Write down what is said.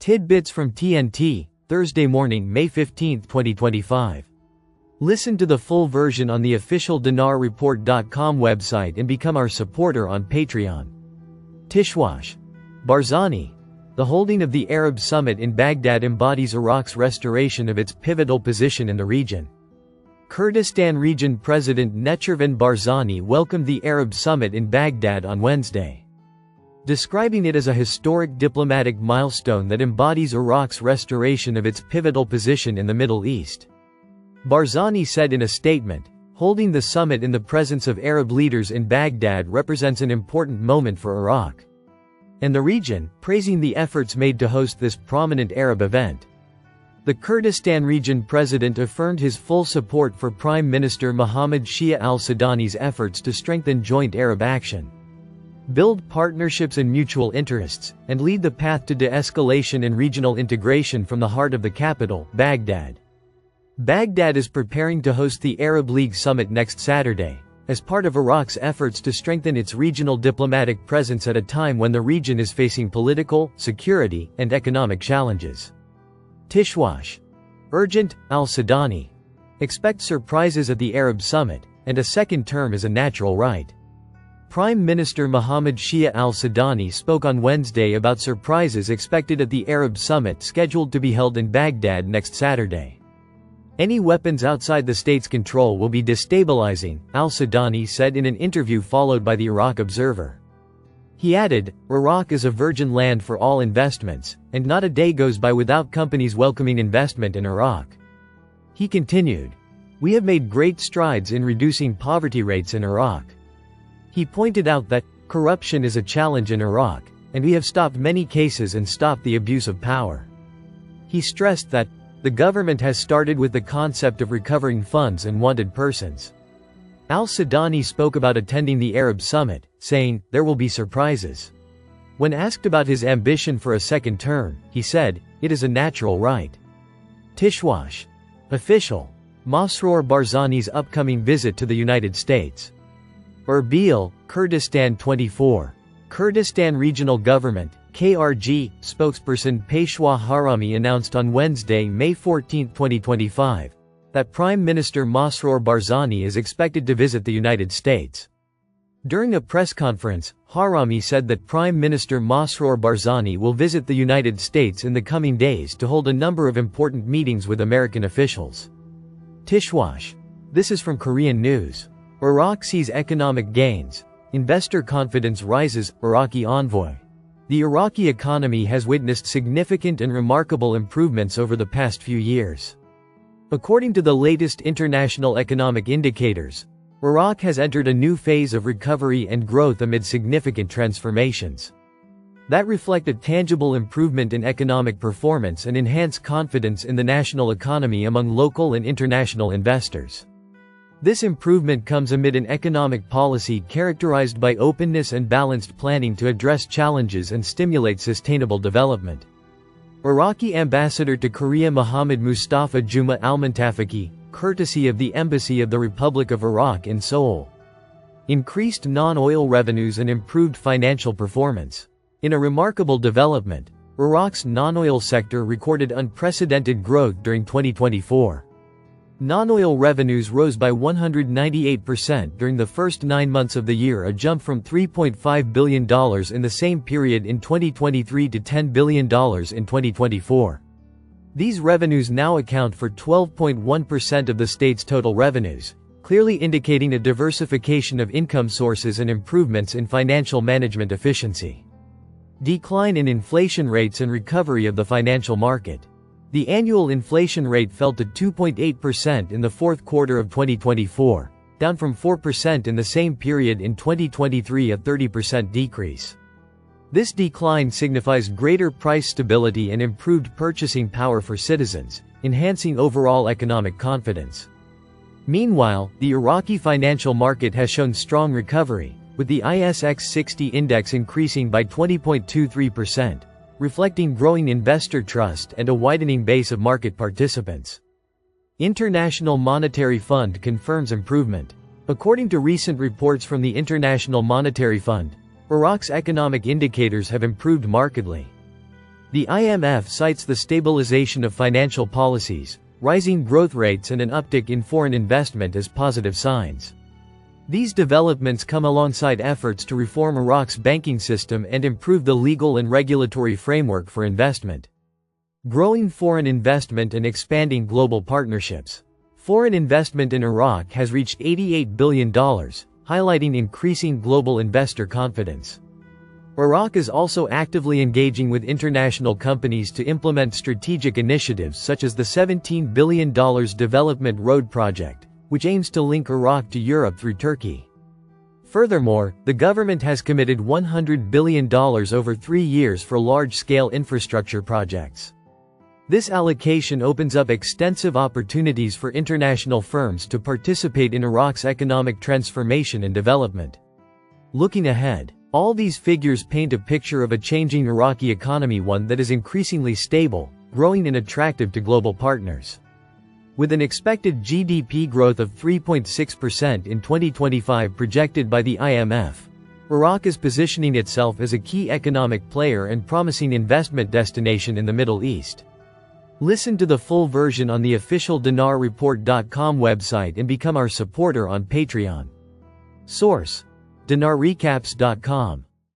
Tidbits from TNT, Thursday morning, May 15, 2025. Listen to the full version on the official dinarreport.com website and become our supporter on Patreon. Tishwash. Barzani. The holding of the Arab Summit in Baghdad embodies Iraq's restoration of its pivotal position in the region. Kurdistan Region President Necharvan Barzani welcomed the Arab Summit in Baghdad on Wednesday, describing it as a historic diplomatic milestone that embodies Iraq's restoration of its pivotal position in the Middle East. Barzani said in a statement, "Holding the summit in the presence of Arab leaders in Baghdad represents an important moment for Iraq and the region," praising the efforts made to host this prominent Arab event. The Kurdistan Region President affirmed his full support for Prime Minister Mohammed Shia al-Sudani's efforts to strengthen joint Arab action, build partnerships and mutual interests, and lead the path to de-escalation and regional integration from the heart of the capital, Baghdad. Baghdad is preparing to host the Arab League Summit next Saturday, as part of Iraq's efforts to strengthen its regional diplomatic presence at a time when the region is facing political, security, and economic challenges. Tishwash. Urgent, al-Sudani. Expect surprises at the Arab Summit, and a second term is a natural right. Prime Minister Mohammed Shia al-Sudani spoke on Wednesday about surprises expected at the Arab Summit scheduled to be held in Baghdad next Saturday. "Any weapons outside the state's control will be destabilizing," al-Sudani said in an interview followed by the Iraq Observer. He added, "Iraq is a virgin land for all investments, and not a day goes by without companies welcoming investment in Iraq." He continued, "We have made great strides in reducing poverty rates in Iraq." He pointed out that, "Corruption is a challenge in Iraq, and we have stopped many cases and stopped the abuse of power." He stressed that, "The government has started with the concept of recovering funds and wanted persons." Al-Sudani spoke about attending the Arab Summit, saying, "There will be surprises." When asked about his ambition for a second term, he said, "It is a natural right." Tishwash. Official. Masroor Barzani's upcoming visit to the United States. Erbil, Kurdistan 24. Kurdistan Regional Government, KRG, spokesperson Peshwa Harami announced on Wednesday, May 14, 2025, that Prime Minister Masroor Barzani is expected to visit the United States. During a press conference, Harami said that Prime Minister Masroor Barzani will visit the United States in the coming days to hold a number of important meetings with American officials. Tishwash. This is from Korean News. Iraq sees economic gains. Investor confidence rises, Iraqi envoy. The Iraqi economy has witnessed significant and remarkable improvements over the past few years. According to the latest international economic indicators, Iraq has entered a new phase of recovery and growth amid significant transformations that reflect a tangible improvement in economic performance and enhance confidence in the national economy among local and international investors. This improvement comes amid an economic policy characterized by openness and balanced planning to address challenges and stimulate sustainable development. Iraqi Ambassador to Korea Mohammad Mustafa Juma Al-Muntafaki, courtesy of the Embassy of the Republic of Iraq in Seoul. Increased non-oil revenues and improved financial performance. In a remarkable development, Iraq's non-oil sector recorded unprecedented growth during 2024. Non-oil revenues rose by 198% during the first 9 months of the year, a jump from $3.5 billion in the same period in 2023 to $10 billion in 2024. These revenues now account for 12.1% of the state's total revenues, clearly indicating a diversification of income sources and improvements in financial management efficiency. Decline in inflation rates and recovery of the financial market. The annual inflation rate fell to 2.8% in the fourth quarter of 2024, down from 4% in the same period in 2023, a 30% decrease. This decline signifies greater price stability and improved purchasing power for citizens, enhancing overall economic confidence. Meanwhile, the Iraqi financial market has shown strong recovery, with the ISX 60 index increasing by 20.23%. Reflecting growing investor trust and a widening base of market participants. International Monetary Fund confirms improvement. According to recent reports from the International Monetary Fund, Iraq's economic indicators have improved markedly. The IMF cites the stabilization of financial policies, rising growth rates and an uptick in foreign investment as positive signs. These developments come alongside efforts to reform Iraq's banking system and improve the legal and regulatory framework for investment. Growing foreign investment and expanding global partnerships. Foreign investment in Iraq has reached $88 billion, highlighting increasing global investor confidence. Iraq is also actively engaging with international companies to implement strategic initiatives such as the $17 billion Development Road Project, which aims to link Iraq to Europe through Turkey. Furthermore, the government has committed $100 billion over 3 years for large-scale infrastructure projects. This allocation opens up extensive opportunities for international firms to participate in Iraq's economic transformation and development. Looking ahead, all these figures paint a picture of a changing Iraqi economy, one that is increasingly stable, growing and attractive to global partners. With an expected GDP growth of 3.6% in 2025 projected by the IMF, Iraq is positioning itself as a key economic player and promising investment destination in the Middle East. Listen to the full version on the official dinarreport.com website and become our supporter on Patreon. Source: dinarrecaps.com